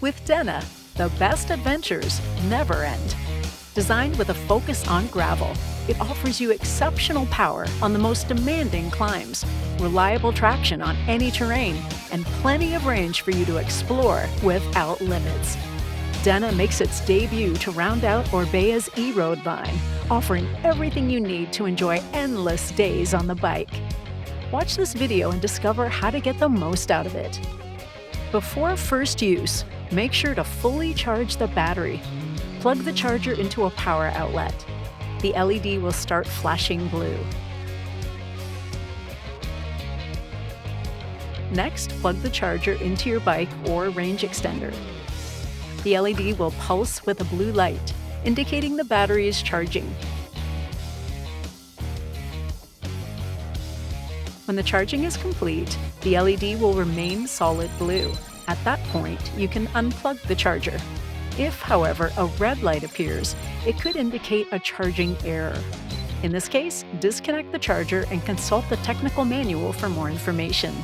With Denna, the best adventures never end. Designed with a focus on gravel, it offers you exceptional power on the most demanding climbs, reliable traction on any terrain, and plenty of range for you to explore without limits. Denna makes its debut to round out ORBEA's e-road line, offering everything you need to enjoy endless days on the bike. Watch this video and discover how to get the most out of it. Before first use, make sure to fully charge the battery. Plug the charger into a power outlet. The LED will start flashing blue. Next, plug the charger into your bike or range extender. The LED will pulse with a blue light, indicating the battery is charging. When the charging is complete, the LED will remain solid blue. At that point, you can unplug the charger. If, however, a red light appears, it could indicate a charging error. In this case, disconnect the charger and consult the technical manual for more information.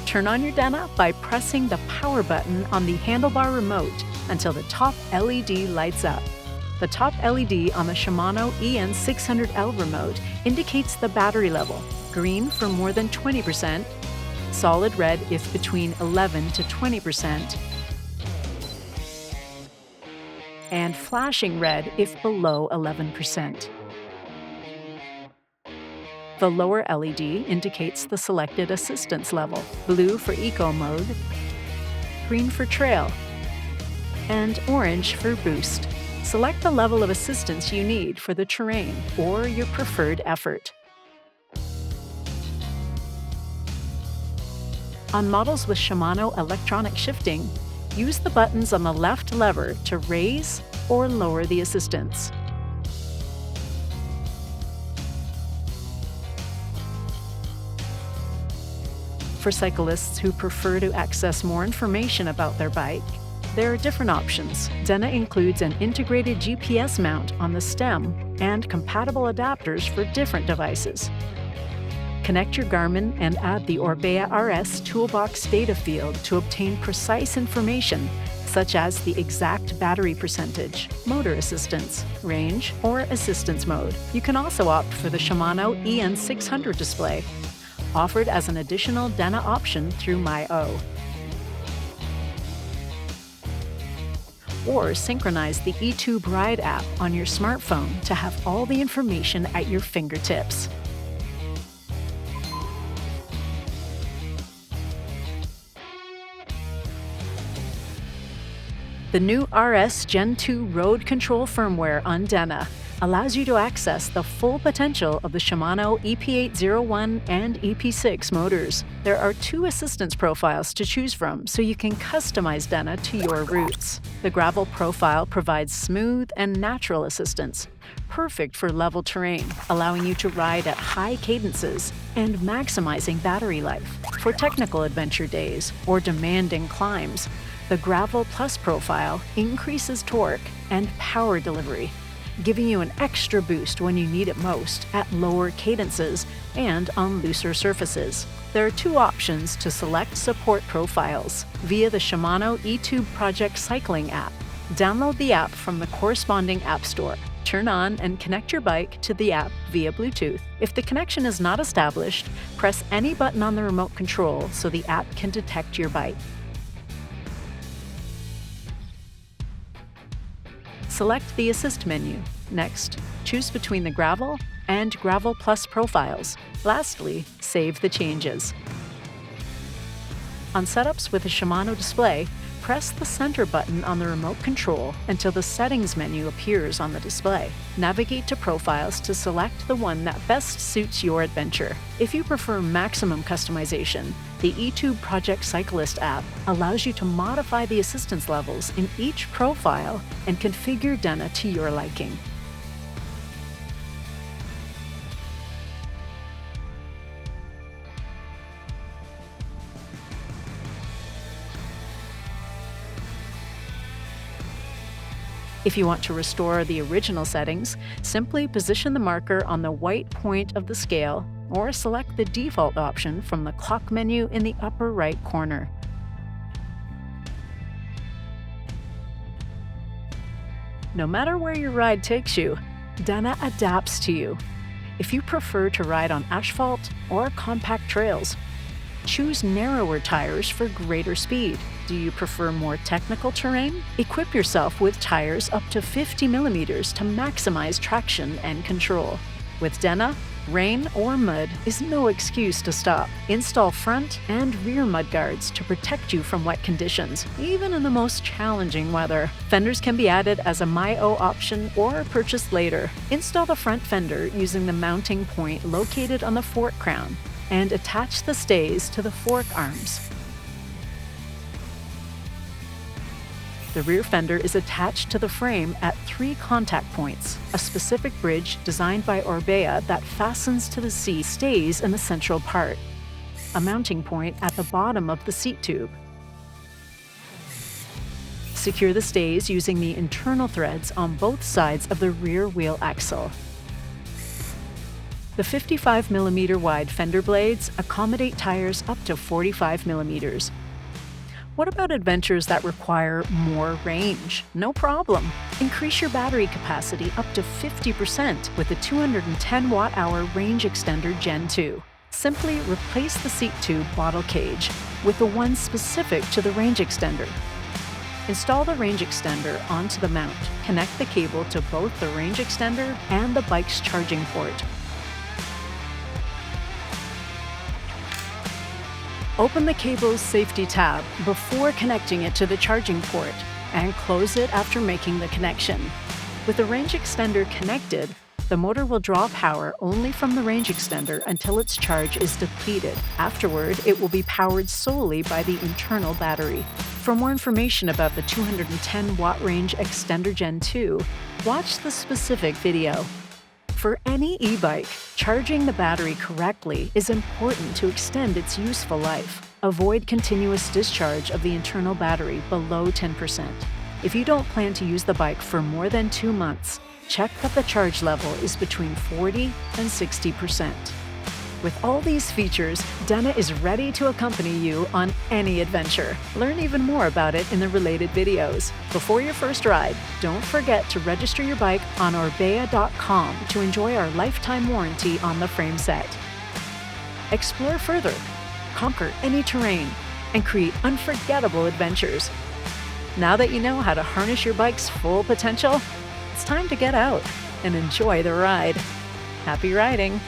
Turn on your Denna by pressing the power button on the handlebar remote until the top LED lights up. The top LED on the Shimano EN600L remote indicates the battery level, green for more than 20%, solid red if between 11 to 20%, and flashing red if below 11%. The lower LED indicates the selected assistance level, blue for eco mode, green for trail, and orange for boost. Select the level of assistance you need for the terrain or your preferred effort. On models with Shimano electronic shifting, use the buttons on the left lever to raise or lower the assistance. For cyclists who prefer to access more information about their bike, there are different options. Denna includes an integrated GPS mount on the stem and compatible adapters for different devices. Connect your Garmin and add the ORBEA RS Toolbox data field to obtain precise information, such as the exact battery percentage, motor assistance, range, or assistance mode. You can also opt for the Shimano EN600 display, offered as an additional Denna option through MyO. Or synchronize the eTube Ride app on your smartphone to have all the information at your fingertips. The new RS Gen 2 road control firmware on Denna allows you to access the full potential of the Shimano EP801 and EP6 motors. There are 2 assistance profiles to choose from, so you can customize Denna to your routes. The gravel profile provides smooth and natural assistance, perfect for level terrain, allowing you to ride at high cadences and maximizing battery life. For technical adventure days or demanding climbs, the Gravel Plus profile increases torque and power delivery, giving you an extra boost when you need it most at lower cadences and on looser surfaces. There are 2 options to select support profiles via the Shimano eTube Project Cycling app. Download the app from the corresponding app store. Turn on and connect your bike to the app via Bluetooth. If the connection is not established, press any button on the remote control so the app can detect your bike. Select the Assist menu. Next, choose between the Gravel and Gravel Plus profiles. Lastly, save the changes. On setups with a Shimano display, press the center button on the remote control until the Settings menu appears on the display. Navigate to Profiles to select the one that best suits your adventure. If you prefer maximum customization, the eTube Project Cyclist app allows you to modify the assistance levels in each profile and configure Denna to your liking. If you want to restore the original settings, simply position the marker on the white point of the scale or select the default option from the clock menu in the upper right corner. No matter where your ride takes you, Denna adapts to you. If you prefer to ride on asphalt or compact trails, choose narrower tires for greater speed. Do you prefer more technical terrain? Equip yourself with tires up to 50 millimeters to maximize traction and control. With Denna, rain or mud is no excuse to stop. Install front and rear mudguards to protect you from wet conditions, even in the most challenging weather. Fenders can be added as a MyO option or purchased later. Install the front fender using the mounting point located on the fork crown and attach the stays to the fork arms. The rear fender is attached to the frame at 3 contact points. A specific bridge designed by ORBEA that fastens to the seat stays in the central part. A mounting point at the bottom of the seat tube. Secure the stays using the internal threads on both sides of the rear wheel axle. The 55mm wide fender blades accommodate tires up to 45mm. What about adventures that require more range? No problem. Increase your battery capacity up to 50% with the 210 watt-hour range extender Gen 2. Simply replace the seat tube bottle cage with the one specific to the range extender. Install the range extender onto the mount. Connect the cable to both the range extender and the bike's charging port. Open the cable's safety tab before connecting it to the charging port and close it after making the connection. With the range extender connected, the motor will draw power only from the range extender until its charge is depleted. Afterward, it will be powered solely by the internal battery. For more information about the 210 watt range extender Gen 2, watch the specific video. For any e-bike, charging the battery correctly is important to extend its useful life. Avoid continuous discharge of the internal battery below 10%. If you don't plan to use the bike for more than 2 months, check that the charge level is between 40 and 60%. With all these features, Denna is ready to accompany you on any adventure. Learn even more about it in the related videos. Before your first ride, don't forget to register your bike on orbea.com to enjoy our lifetime warranty on the frame set. Explore further, conquer any terrain, and create unforgettable adventures. Now that you know how to harness your bike's full potential, it's time to get out and enjoy the ride. Happy riding!